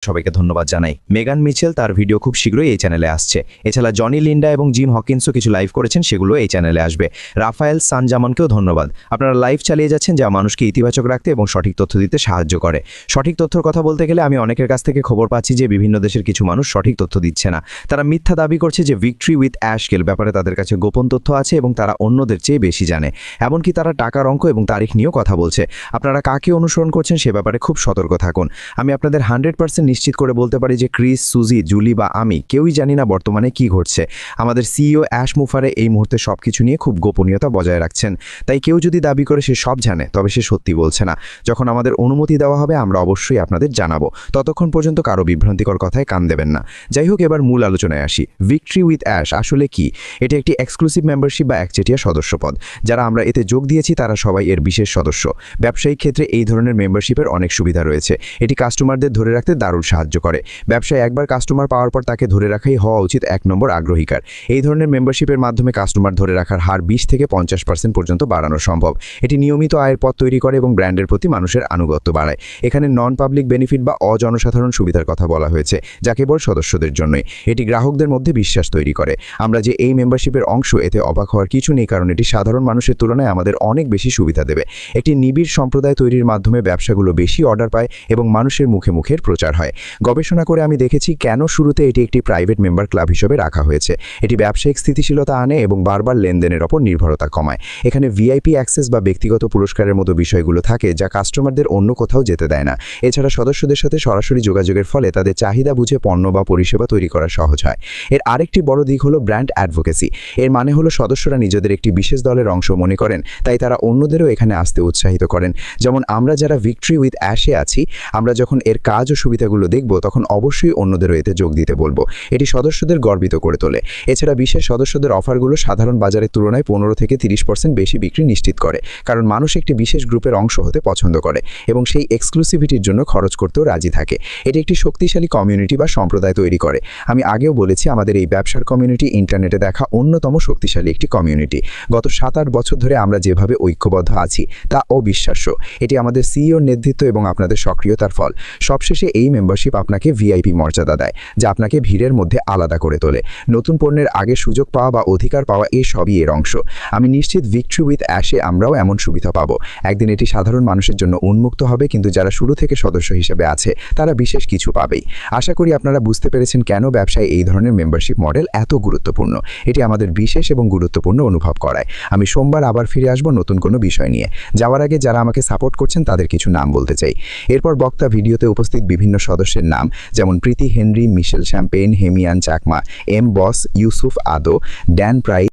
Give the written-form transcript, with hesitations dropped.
সবাইকে ধন্যবাদ জানাই। মেগান মিচেল তার ভিডিও খুব শীঘ্রই এই চ্যানেলে আসছে। এছাড়া জনি লিন্ডা এবং জিম হকিন্সও কিছু লাইভ করেছেন, সেগুলো এই চ্যানেলে আসবে। রাফায়েল সানজামানকেও ধন্যবাদ। আপনারা লাইভ চালিয়ে যাচ্ছেন, যা মানুষকে ইতিবাচক রাখতে এবং সঠিক তথ্য দিতে সাহায্য করে। সঠিক তথ্যর কথা বলতে গেলে আমি অনেকের কাছ থেকে খবর পাচ্ছি যে বিভিন্ন দেশের কিছু মানুষ সঠিক তথ্য দিচ্ছে না। তারা মিথ্যা দাবি করছে যে ভিক্টরি উইথ অ্যাশকেল ব্যাপারে তাদের কাছে গোপন তথ্য আছে এবং তারা অন্যদের চেয়ে বেশি জানে। এমনকি তারা টাকার অঙ্ক এবং তারিখ নিয়েও কথা বলছে। আপনারা কাকে অনুসরণ করছেন সে ব্যাপারে খুব সতর্ক থাকুন। আমি আপনাদের 100% নিশ্চিত করে বলতে পারি যে ক্রিস, সুজি, জুলি বা আমি কেউই জানি না বর্তমানে কি ঘটছে। আমাদের সিইও অ্যাশ মুফারে এই মুহূর্তে সবকিছু নিয়ে খুব গোপনীয়তা বজায় রাখছেন। তাই কেউ যদি দাবি করে সে সব জানে, তবে সে সত্যি বলছে না। যখন আমাদের অনুমতি দেওয়া হবে আমরা অবশ্যই আপনাদের জানাবো। ততক্ষণ পর্যন্ত কারো বিভ্রান্তিকর কথায় কান দেবেন না। যাই হোক, এবার মূল আলোচনায় আসি। ভিক্টরি উইথ অ্যাশ আসলে কি? এটি একটি এক্সক্লুসিভ মেম্বারশিপ বা একচেটিয়া সদস্যপদ। যারা আমরা এতে যোগ দিয়েছি তারা সবাই এর বিশেষ সদস্য। ব্যবসায়িক ক্ষেত্রে এই ধরনের মেম্বারশিপের অনেক সুবিধা রয়েছে। এটি কাস্টমারদের ধরে রাখতে দারুণ সাহায্য করে। ব্যবসায় একবার কাস্টমার পাওয়ার পর তাকে ধরে রাখাই হওয়া উচিত 1 নম্বর আগ্রহিকার। এই ধরনের মেম্বারশিপের মাধ্যমে কাস্টমার ধরে রাখার হার 20 থেকে 50% পর্যন্ত বাড়ানো সম্ভব। এটি নিয়মিত আয়ের পথ তৈরি করে এবং ব্র্যান্ডের প্রতি মানুষের আনুগত্য বাড়ায়। এখানে নন পাবলিক বেনিফিট বা অজনসাধারণ সুবিধার কথা বলা হয়েছে, যা কেবল সদস্যদের জন্যই। এটি গ্রাহকদের মধ্যে বিশ্বাস তৈরি করে। আমরা যে এই মেম্বারশিপের অংশ, এতে অবাক হওয়ার কিছু নেই, কারণ এটি সাধারণ মানুষের তুলনায় আমাদের অনেক বেশি সুবিধা দেবে। একটি নিবিড় সম্প্রদায় তৈরির মাধ্যমে ব্যবসাগুলো বেশি অর্ডার পায় এবং মানুষের মুখে মুখের প্রচার হয়। গবেষণা করে আমি দেখেছি কেন শুরুতে এটি একটি প্রাইভেট মেম্বার ক্লাব হিসেবে রাখা হয়েছে। এটি ব্যবসায়িক স্থিতিশীলতা আনে এবং বারবার লেনদেনের ওপর নির্ভরতা কমায়। এখানে ভিআইপি অ্যাক্সেস বা ব্যক্তিগত পুরস্কারের মতো বিষয়গুলো থাকে, যা কাস্টমারদের অন্য কোথাও যেতে দেয় না। এছাড়া সদস্যদের সাথে সরাসরি যোগাযোগের ফলে তাদের চাহিদা বুঝে পণ্য বা পরিষেবা তৈরি করা সহজ হয়। এর আরেকটি বড় দিক হলো ব্র্যান্ড অ্যাডভোকেসি। এর মানে হলো সদস্যরা নিজেদের একটি বিশেষ দলের অংশ মনে করেন, তাই তারা অন্যদেরও এখানে আসতে উৎসাহিত করেন। যেমন আমরা যারা ভিক্টরি উইথ অ্যাশে আছি, আমরা যখন এর কাজ ও সুবিধাগুলো দেখব তখন অবশ্যই অন্যদেরও এতে যোগ দিতে বলবো। এটি সদস্যদের গর্বিত করে তোলে। এছাড়া বিশেষ সদস্যদের অফারগুলো সাধারণ বাজারের তুলনায় 15 থেকে 30% বেশি বিক্রি নিশ্চিত করে, কারণ মানুষ একটি বিশেষ গ্রুপের অংশ হতে পছন্দ করে এবং সেই এক্সক্লুসিভিটির জন্য খরচ করতেও রাজি থাকে। এটি একটি শক্তিশালী কমিউনিটি বা সম্প্রদায় তৈরি করে। আমি আগেও বলেছি, আমাদের এই ব্যবসার কমিউনিটি ইন্টারনেটে দেখা অন্যতম শক্তিশালী একটি কমিউনিটি। গত 7-8 বছর ধরে আমরা যেভাবে ঐক্যবদ্ধ আছি তা অবিশ্বাস্য। এটি আমাদের সিইওর নেতৃত্ব এবং আপনাদের সক্রিয়তার ফল। সবশেষে এই মেম্বারশিপ আপনাকে ভিআইপি মর্যাদা দেয়, যা আপনাকে ভিড়ের মধ্যে আলাদা করে তোলে। নতুন পণ্যের আগে সুযোগ পাওয়া বা অধিকার পাওয়া, এই সবই এর অংশ। আমি নিশ্চিত ভিক্টরি উইথ অ্যাশে আমরাও এমন সুবিধা পাবো। একদিন এটি সাধারণ মানুষের জন্য উন্মুক্ত হবে, কিন্তু যারা শুরু থেকে সদস্য হিসেবে আছে তারা বিশেষ কিছু পাবেই। আশা করি আপনারা বুঝতে পেরেছেন কেন ব্যবসায় এই ধরনের মেম্বারশিপ মডেল এত গুরুত্বপূর্ণ। এটি আমাদের বিশেষ এবং গুরুত্বপূর্ণ অনুভব করায়। আমি সোমবার আবার ফিরে আসব নতুন কোনো বিষয় নিয়ে। যাওয়ার আগে যারা আমাকে সাপোর্ট করছেন তাদের কিছু নাম বলতে চাই। এরপর বক্তা ভিডিওতে উপস্থিত বিভিন্ন সদস্যের নাম, যেমন প্রীতি হেনরি, মিশেল champagne, হেমিয়ান Chakma, Emde Boas, Yusuf আদো, ড্যান প্রাইস,